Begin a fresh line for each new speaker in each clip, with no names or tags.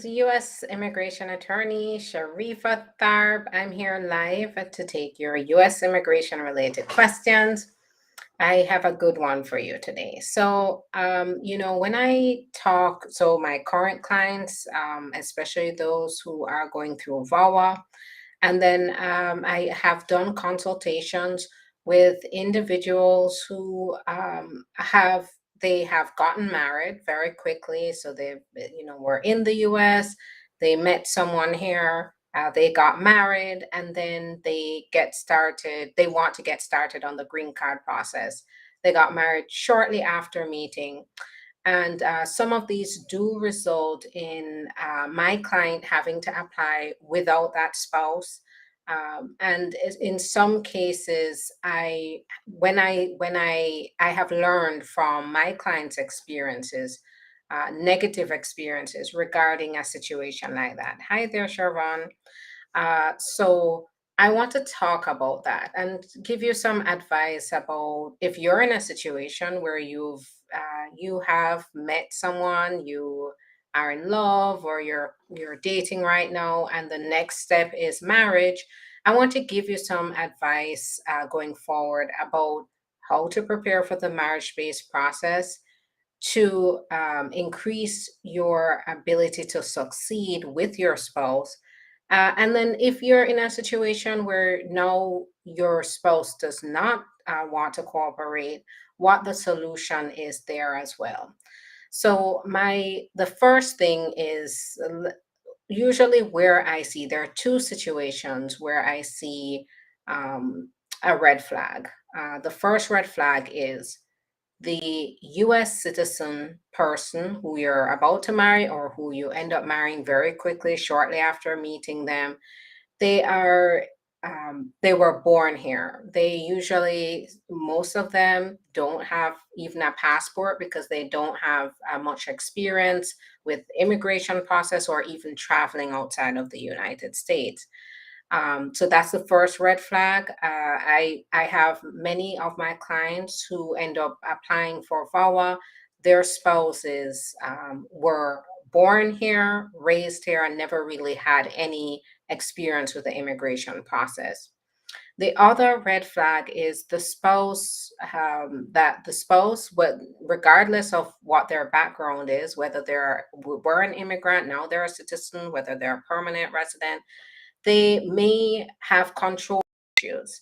U.S. immigration attorney Sharifa Tharpe. I'm here live to take your U.S. immigration related questions. I have a good one for you today. When I talk, so my current clients, especially those who are going through VAWA, and then I have done consultations with individuals who they have gotten married very quickly. So they, were in the U.S. They met someone here. They got married, and then they get started. They want to get started on the green card process. They got married shortly after meeting, and some of these do result in my client having to apply without that spouse. And in some cases, I have learned from my clients' experiences, negative experiences regarding a situation like that. Hi there, Sharvan. So I want to talk about that and give you some advice about if you're in a situation where you have met someone, you are in love, or you're dating right now, and the next step is marriage. I want to give you some advice going forward about how to prepare for the marriage-based process to increase your ability to succeed with your spouse. And then, if you're in a situation where now your spouse does not want to cooperate, what the solution is there as well. So, the first thing is usually where I see there are two situations where I see um, a red flag. The first red flag is the US citizen person who you're about to marry or who you end up marrying very quickly shortly after meeting them. They are they were born here. They usually, most of them don't have even a passport because they don't have much experience with immigration process or even traveling outside of the United States. So that's the first red flag. I have many of my clients who end up applying for VAWA. Their spouses were born here, raised here, and never really had any experience with the immigration process. The other red flag is the spouse, that the spouse, regardless of what their background is, whether were an immigrant, now they're a citizen, whether they're a permanent resident, they may have control issues.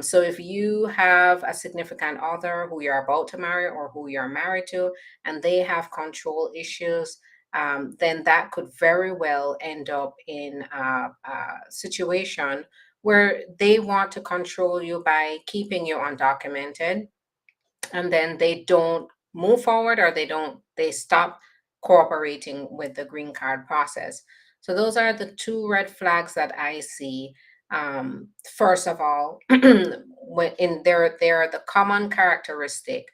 So if you have a significant other who you're about to marry or who you're married to, and they have control issues, then that could very well end up in a situation where they want to control you by keeping you undocumented, and then they don't move forward, or they stop cooperating with the green card process. So those are the two red flags that I see. First of all, they're the common characteristic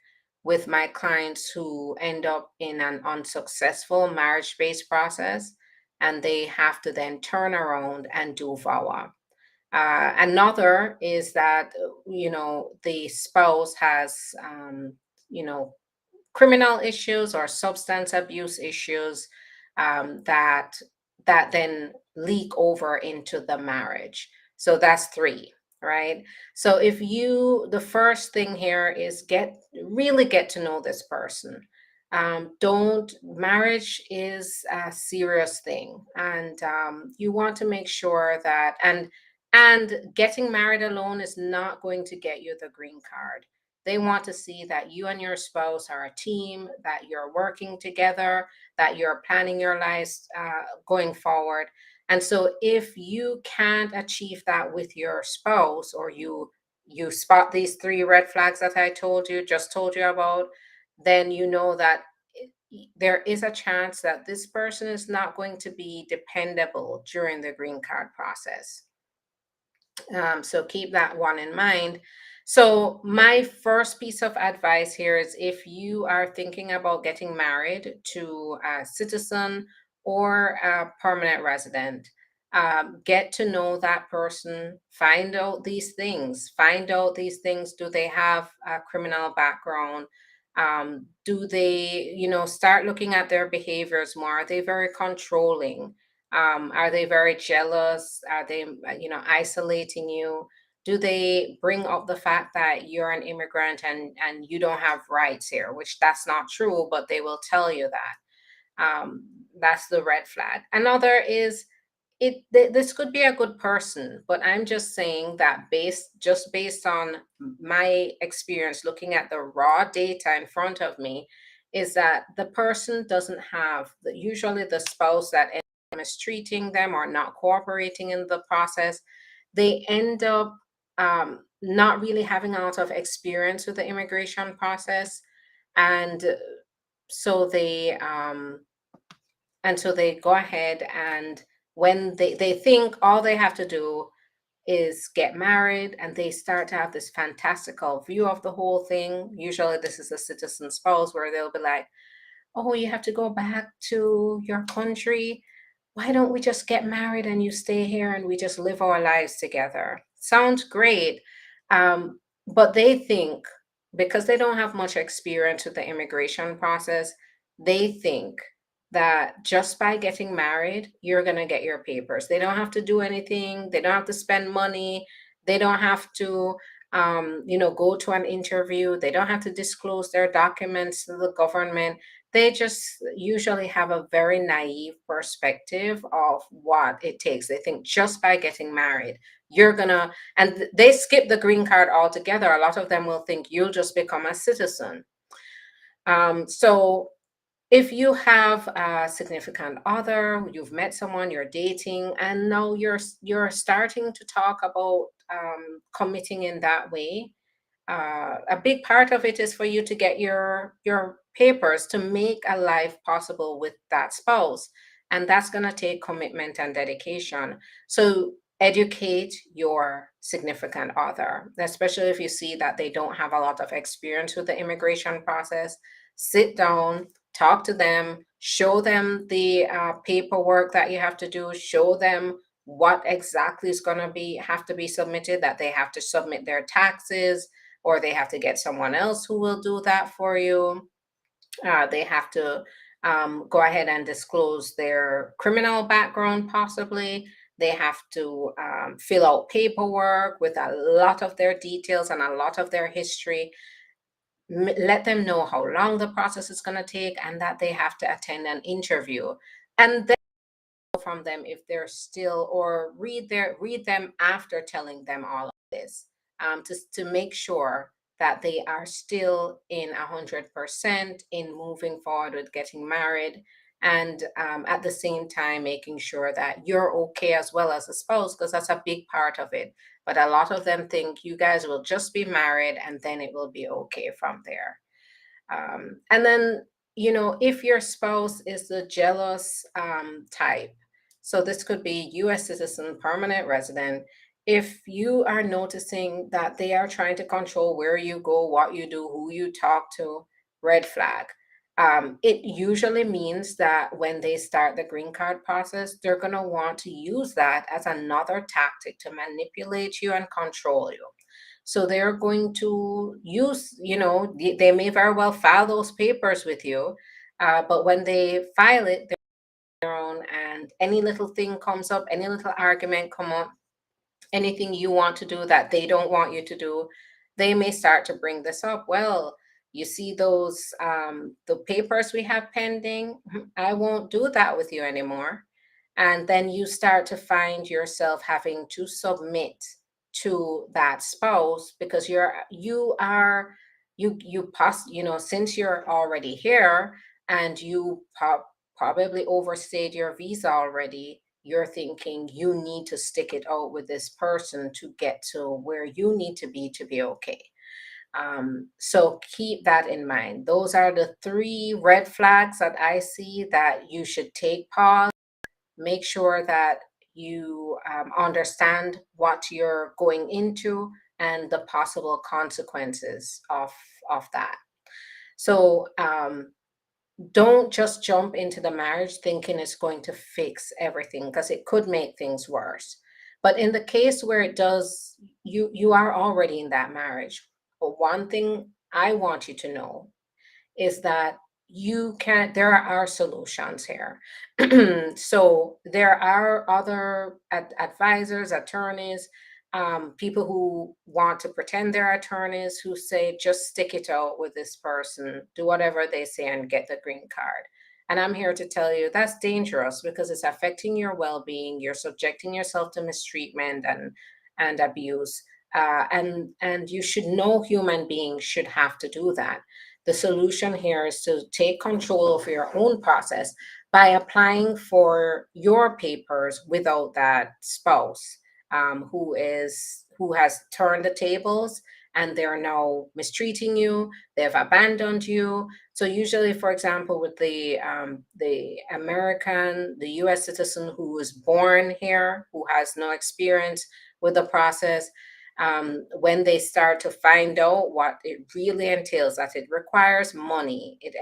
with my clients who end up in an unsuccessful marriage-based process, and they have to then turn around and do VAWA. Another is that the spouse has you know criminal issues or substance abuse issues, that then leak over into the marriage. So that's three, right? So the first thing here is really get to know this person. Don't Marriage is a serious thing, and you want to make sure that, and getting married alone is not going to get you the green card. They want to see that you and your spouse are a team, that you're working together, that you're planning your lives going forward. And so if you can't achieve that with your spouse, or you spot these three red flags that I just told you about, then you know that there is a chance that this person is not going to be dependable during the green card process. So keep that one in mind. So my first piece of advice here is, if you are thinking about getting married to a citizen or a permanent resident, get to know that person, find out these things. Do they have a criminal background? Do they, start looking at their behaviors more? Are they very controlling? Are they very jealous? Are they, isolating you? Do they bring up the fact that you're an immigrant and you don't have rights here, which that's not true, but they will tell you that. That's the red flag. Another is this could be a good person, but I'm just saying that based on my experience looking at the raw data in front of me, is that the person doesn't have usually the spouse that mistreating them or not cooperating in the process, they end up not really having a lot of experience with the immigration process, and so they go ahead, and when they think all they have to do is get married, and they start to have this fantastical view of the whole thing. Usually this is a citizen spouse where they'll be like, oh, you have to go back to your country. Why don't we just get married and you stay here and we just live our lives together? Sounds great. But they think, because they don't have much experience with the immigration process, they think that just by getting married, you're going to get your papers. They don't have to do anything. They don't have to spend money. They don't have to, go to an interview. They don't have to disclose their documents to the government. They just usually have a very naive perspective of what it takes. They think just by getting married, you're gonna, and they skip the green card altogether. A lot of them will think you'll just become a citizen. So if you have a significant other, you've met someone, you're dating, and now you're starting to talk about committing in that way, a big part of it is for you to get your papers to make a life possible with that spouse, and that's going to take commitment and dedication. So educate your significant other, especially if you see that they don't have a lot of experience with the immigration process. Sit down, talk to them, show them the paperwork that you have to do, show them what exactly is going to be have to be submitted, that they have to submit their taxes, or they have to get someone else who will do that for you. They have to go ahead and disclose their criminal background, possibly. They have to fill out paperwork with a lot of their details and a lot of their history. Let them know how long the process is going to take, and that they have to attend an interview. And then from them if they're still, or read them after telling them all of this, to make sure that they are still in 100% in moving forward with getting married, and at the same time making sure that you're okay as well as a spouse, because that's a big part of it. But a lot of them think you guys will just be married and then it will be okay from there. And then, if your spouse is the jealous type, so this could be US citizen, permanent resident, if you are noticing that they are trying to control where you go, what you do, who you talk to, red flag. It usually means that when they start the green card process, they're going to want to use that as another tactic to manipulate you and control you. So they're going to use, they may very well file those papers with you, but when they file it, they're their own, and any little thing comes up, any little argument come up, anything you want to do that they don't want you to do, they may start to bring this up. Well, you see those the papers we have pending, I won't do that with you anymore. And then you start to find yourself having to submit to that spouse, because since you're already here, and you probably overstayed your visa already, you're thinking you need to stick it out with this person to get to where you need to be okay. So keep that in mind. Those are the three red flags that I see that you should take pause. Make sure that you understand what you're going into and the possible consequences of that. So don't just jump into the marriage thinking it's going to fix everything, because it could make things worse. But in the case where it does, you are already in that marriage. But one thing I want you to know is that you can there are solutions here. So there are other advisors, attorneys, people who want to pretend they're attorneys, who say just stick it out with this person, do whatever they say and get the green card. And I'm here to tell you that's dangerous because it's affecting your well-being. You're subjecting yourself to mistreatment and abuse. And you should no human being should have to do that. The solution here is to take control of your own process by applying for your papers without that spouse, who has turned the tables and they're now mistreating you. They've abandoned you. So usually, for example, with the American, the U.S. citizen who was born here, who has no experience with the process, when they start to find out what it really entails, that it requires money, it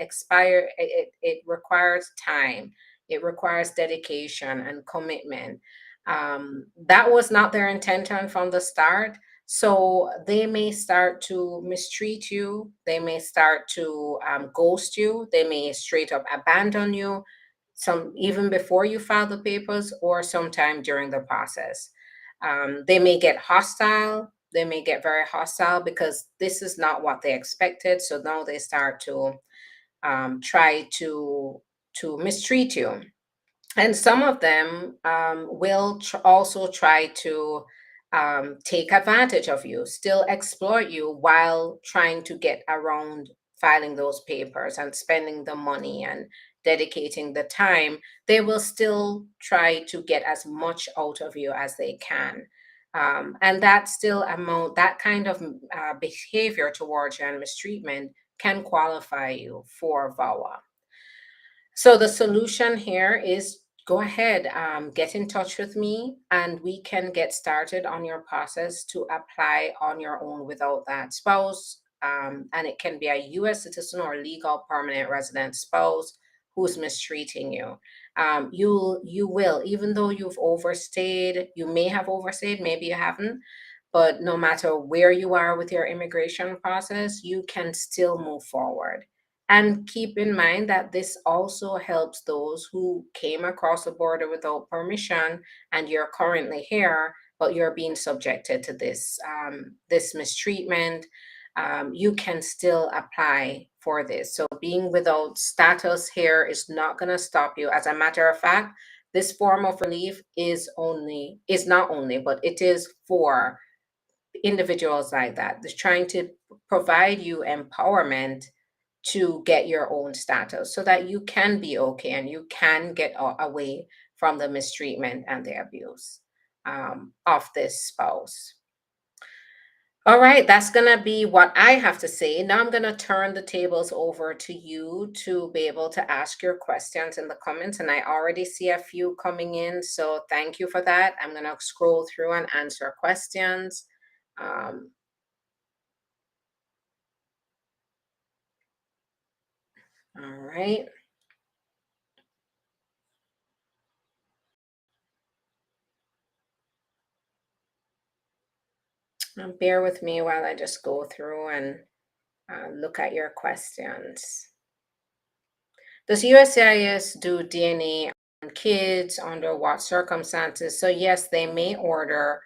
requires time, it requires dedication and commitment. That was not their intention from the start. So they may start to mistreat you. They may start to ghost you. They may straight up abandon you, some even before you file the papers or sometime during the process. They may get hostile. They may get very hostile because this is not what they expected. So now they start to try to mistreat you. And some of them will also try to take advantage of you, still exploit you while trying to get around filing those papers and spending the money and dedicating the time. They will still try to get as much out of you as they can. And that still amount, that kind of behavior towards you and mistreatment can qualify you for VAWA. So the solution here is go ahead, get in touch with me, and we can get started on your process to apply on your own without that spouse. And it can be a U.S. citizen or legal permanent resident spouse who's mistreating you. You will, even though you've overstayed, you may have overstayed, maybe you haven't, but no matter where you are with your immigration process, you can still move forward. And keep in mind that this also helps those who came across the border without permission and you're currently here, but you're being subjected to this mistreatment. You can still apply for this. So being without status here is not going to stop you. As a matter of fact, this form of relief is not only, but it is for individuals like that. They're trying to provide you empowerment to get your own status so that you can be okay and you can get away from the mistreatment and the abuse of this spouse. All right, that's going to be what I have to say. Now I'm going to turn the tables over to you to be able to ask your questions in the comments. And I already see a few coming in. So thank you for that. I'm going to scroll through and answer questions. Um, all right. Bear with me while I just go through and look at your questions. Does USCIS do DNA on kids? Under what circumstances? So, yes, they may order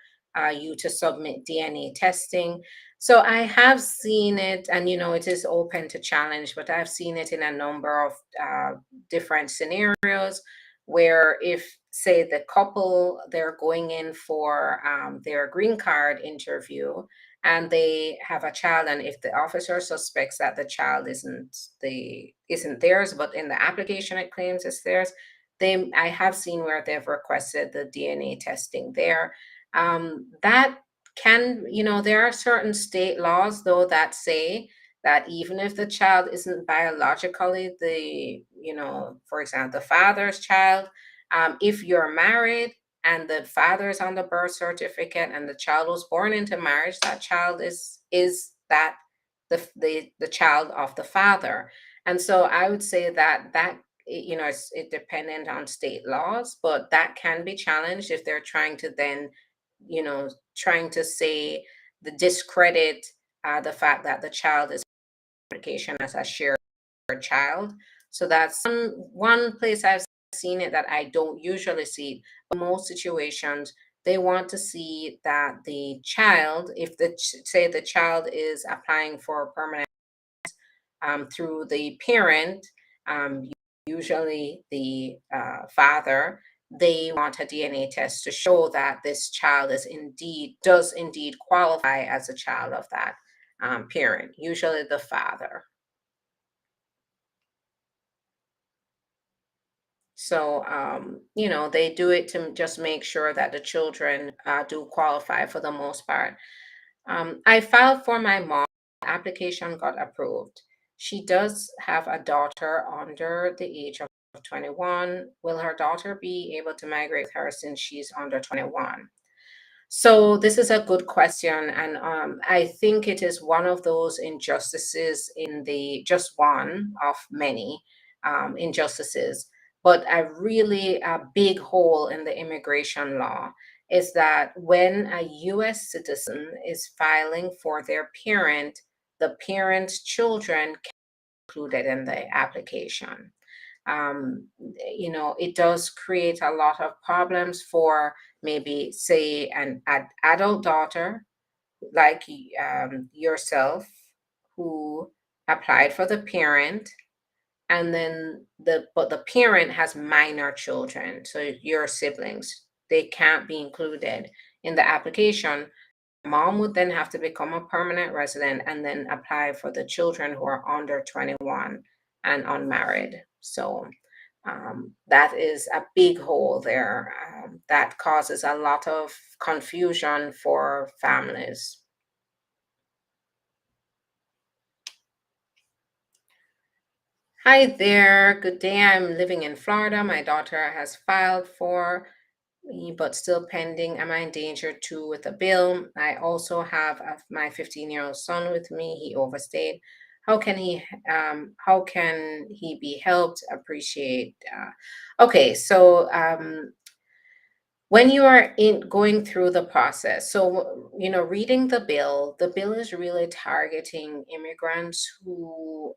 you to submit DNA testing. So, I have seen it, and it is open to challenge, but I've seen it in a number of different scenarios where, if, say, the couple they're going in for their green card interview, and they have a child, and if the officer suspects that the child isn't theirs, but in the application it claims it's theirs, I have seen where they've requested the DNA testing there. That can, there are certain state laws though that say that even if the child isn't biologically for example, the father's child, if you're married and the father is on the birth certificate and the child was born into marriage, that child is that the child of the father. And so I would say that it's dependent on state laws, but that can be challenged if they're trying to then trying to say the discredit the fact that the child is application as a shared child. So that's one place I've seen it that I don't usually see it. But most situations, they want to see that the child, if say the child is applying for permanent through the parent, um, usually the father, they want a DNA test to show that this child does indeed qualify as a child of that parent, usually the father. So, they do it to just make sure that the children do qualify for the most part. I filed for my mom. Application got approved. She does have a daughter under the age of 21. Will her daughter be able to migrate with her since she's under 21? So this is a good question, and I think it is one of those injustices in the just one of many injustices. But a big hole in the immigration law is that when a U.S. citizen is filing for their parent, the parent's children can be included in the application. It does create a lot of problems for maybe, say, an adult daughter like yourself who applied for the parent, and then the parent has minor children, so your siblings, they can't be included in the application. Mom would then have to become a permanent resident and then apply for the children who are under 21 and unmarried. So that is a big hole there. That causes a lot of confusion for families. Hi there, good day. I'm living in Florida. My daughter has filed for but still pending. Am I in danger too with a bill? I also have my 15-year-old son with me. He overstayed. How can he be helped? Appreciate. Okay, so when you are in going through the process, so reading the bill is really targeting immigrants who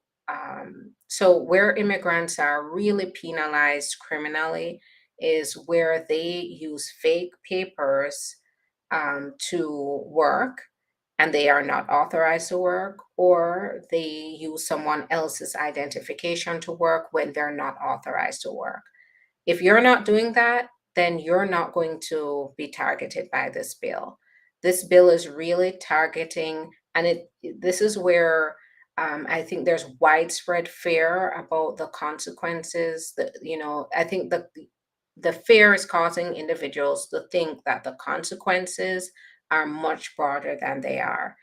so where immigrants are really penalized criminally is where they use fake papers to work, and they are not authorized to work, or they use someone else's identification to work when they're not authorized to work. If you're not doing that, then you're not going to be targeted by this bill. This bill is really targeting, and this is where I think there's widespread fear about the consequences. I think the fear is causing individuals to think that the consequences are much broader than they are.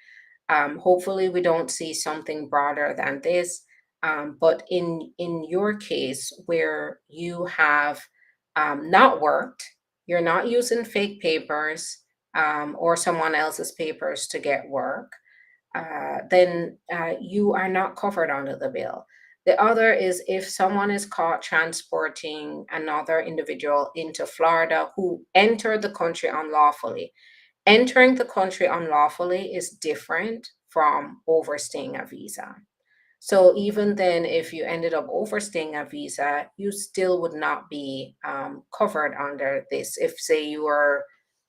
Hopefully, we don't see something broader than this. But in your case, where you have not worked, you're not using fake papers or someone else's papers to get work, then you are not covered under the bill. The other is if someone is caught transporting another individual into Florida who entered the country unlawfully. Entering the country unlawfully is different from overstaying a visa. So even then, if you ended up overstaying a visa, you still would not be covered under this. If, say, you were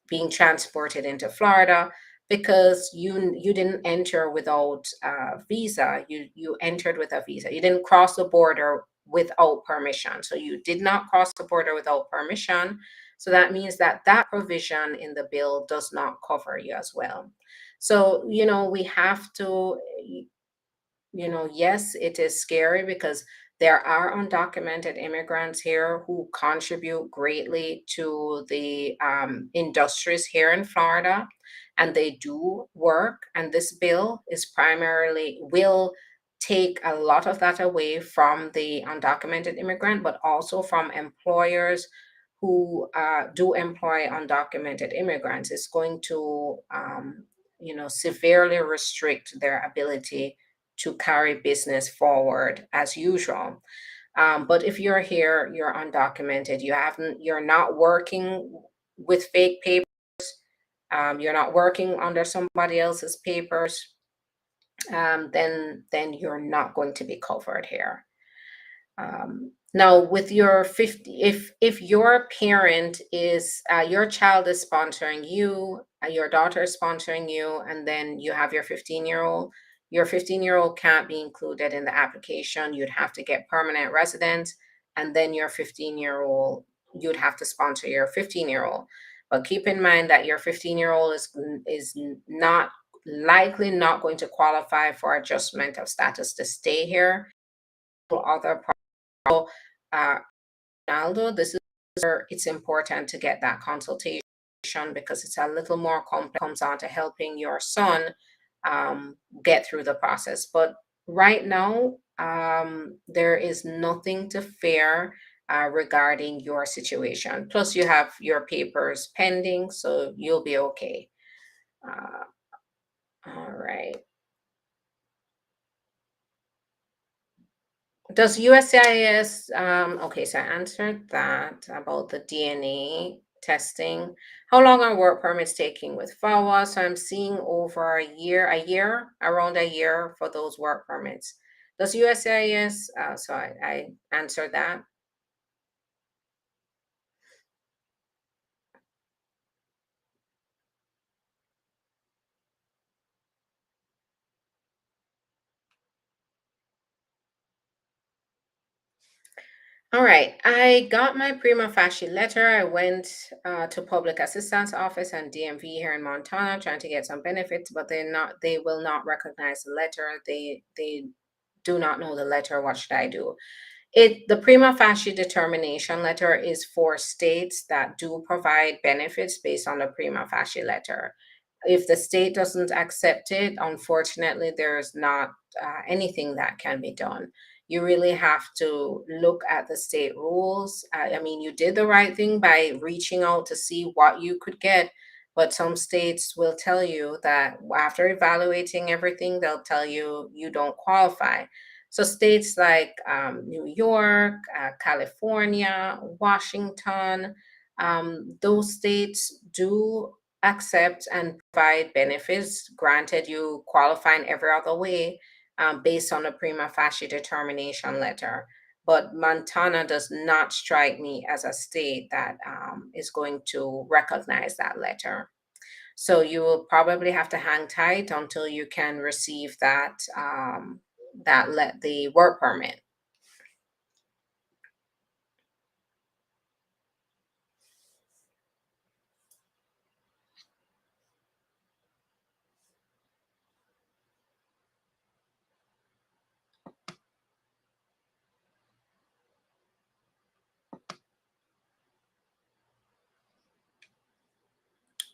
being transported into Florida because you didn't enter without a visa, you entered with a visa. You didn't cross the border without permission. So you did not cross the border without permission. So that means that that provision in the bill does not cover you as well. So, we have to, yes, it is scary because there are undocumented immigrants here who contribute greatly to the industries here in Florida, and they do work. And this bill will take a lot of that away from the undocumented immigrant, but also from employers who do employ undocumented immigrants. It's going to, severely restrict their ability to carry business forward as usual. But if you're here, you're undocumented, you're not working with fake papers, you're not working under somebody else's papers, then you're not going to be covered here. Now, with your 50, if your parent is your child is sponsoring you, your daughter is sponsoring you, and then you have your 15-year-old can't be included in the application. You'd have to get permanent residence, and then your 15-year-old, you'd have to sponsor your 15-year-old. But keep in mind that your 15-year-old is not likely not going to qualify for adjustment of status to stay here. Other uh, Aldo, this is where it's important to get that consultation because it's a little more complex, comes on to helping your son get through the process. But right now, there is nothing to fear regarding your situation. Plus, you have your papers pending, so you'll be okay. Uh, all right. Does USCIS, okay, so I answered that about the DNA testing. How long are work permits taking with FAWA? So I'm seeing over around a year for those work permits. Does USCIS, so I answered that. All right, I got my prima facie letter. I went to public assistance office and DMV here in Montana trying to get some benefits, but they will not recognize the letter. They do not know the letter. What should I do? The prima facie determination letter is for states that do provide benefits based on the prima facie letter. If the state doesn't accept it, unfortunately, there's not anything that can be done. You really have to look at the state rules. I mean, you did the right thing by reaching out to see what you could get, but some states will tell you that after evaluating everything, they'll tell you you don't qualify. So states like New York, California, Washington, those states do accept and provide benefits, granted you qualify in every other way based on a prima facie determination letter. But Montana does not strike me as a state that is going to recognize that letter. So you will probably have to hang tight until you can receive the work permit.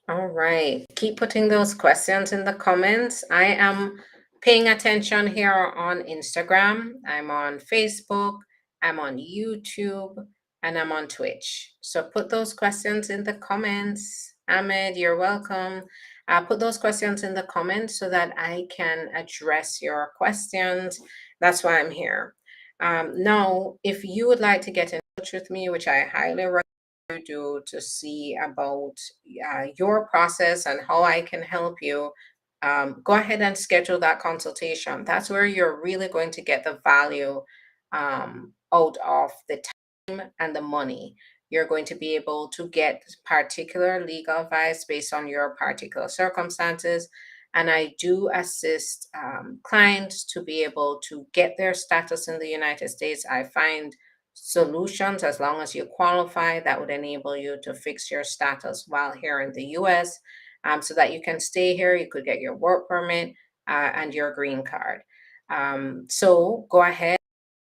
All right. Keep putting those questions in the comments. I am paying attention here on Instagram. I'm on Facebook. I'm on YouTube. And I'm on Twitch. So put those questions in the comments. Ahmed, you're welcome. Put those questions in the comments so that I can address your questions. That's why I'm here. Now, if you would like to get in touch with me, which I highly recommend you do to see about your process and how I can help you, go ahead and schedule that consultation. That's where you're really going to get the value out of the time and the money. You're going to be able to get particular legal advice based on your particular circumstances. And I do assist clients to be able to get their status in the United States. I find solutions as long as you qualify that would enable you to fix your status while here in the US so that you can stay here. You could get your work permit and your green card. So go ahead.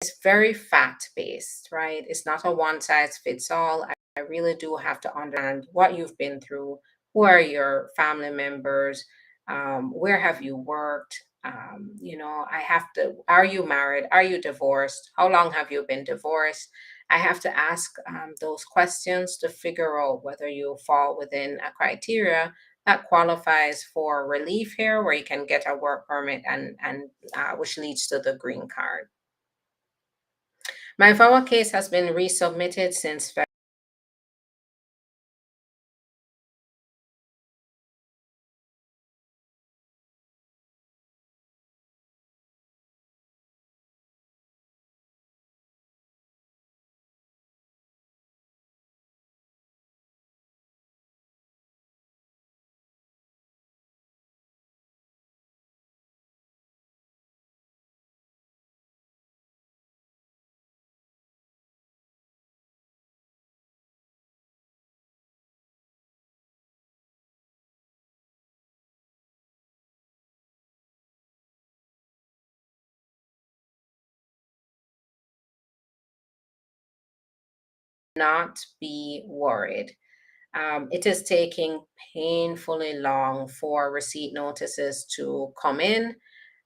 It's very fact based, right? It's not a one size fits all. I really do have to understand what you've been through, who are your family members, where have you worked, I have to, are you married, are you divorced, how long have you been divorced? I have to ask those questions to figure out whether you fall within a criteria that qualifies for relief here, where you can get a work permit and which leads to the green card. My VAWA case has been resubmitted since not be worried. It is taking painfully long for receipt notices to come in.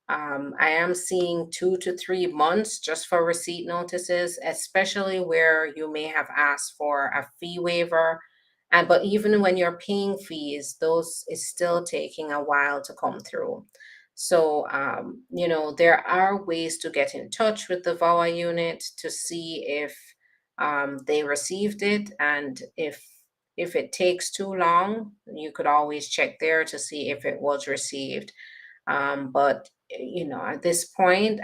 I am seeing 2 to 3 months just for receipt notices, especially where you may have asked for a fee waiver. And but even when you're paying fees, those is still taking a while to come through. So there are ways to get in touch with the VAWA unit to see if they received it, and if it takes too long, you could always check there to see if it was received. But at this point,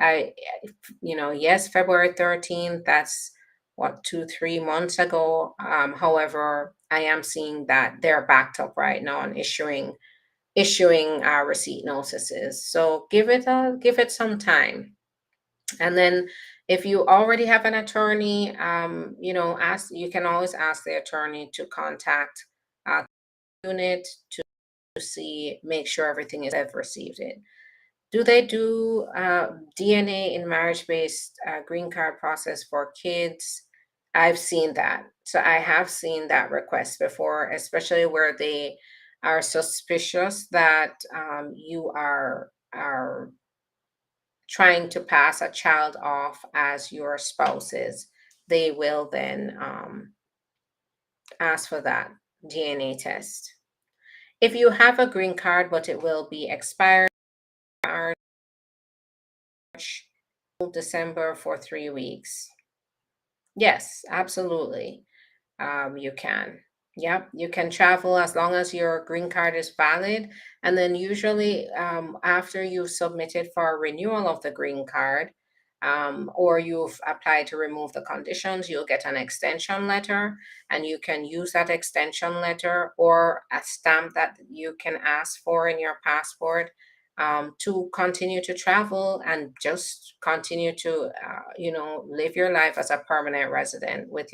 yes, February 13th, that's what, 2, 3 months ago. However, I am seeing that they're backed up right now and issuing receipt notices. So give it some time. And then if you already have an attorney, you can always ask the attorney to contact the unit to make sure everything is they've received it. Do they do DNA in marriage-based green card process for kids? I've seen that. So I have seen that request before, especially where they are suspicious that you are trying to pass a child off as your spouses. They will then ask for that DNA test. If you have a green card, but it will be expired December for 3 weeks. Yes, absolutely. You can. Yep, you can travel as long as your green card is valid. And then usually, after you've submitted for a renewal of the green card, or you've applied to remove the conditions, you'll get an extension letter, and you can use that extension letter or a stamp that you can ask for in your passport, to continue to travel and just continue to, live your life as a permanent resident with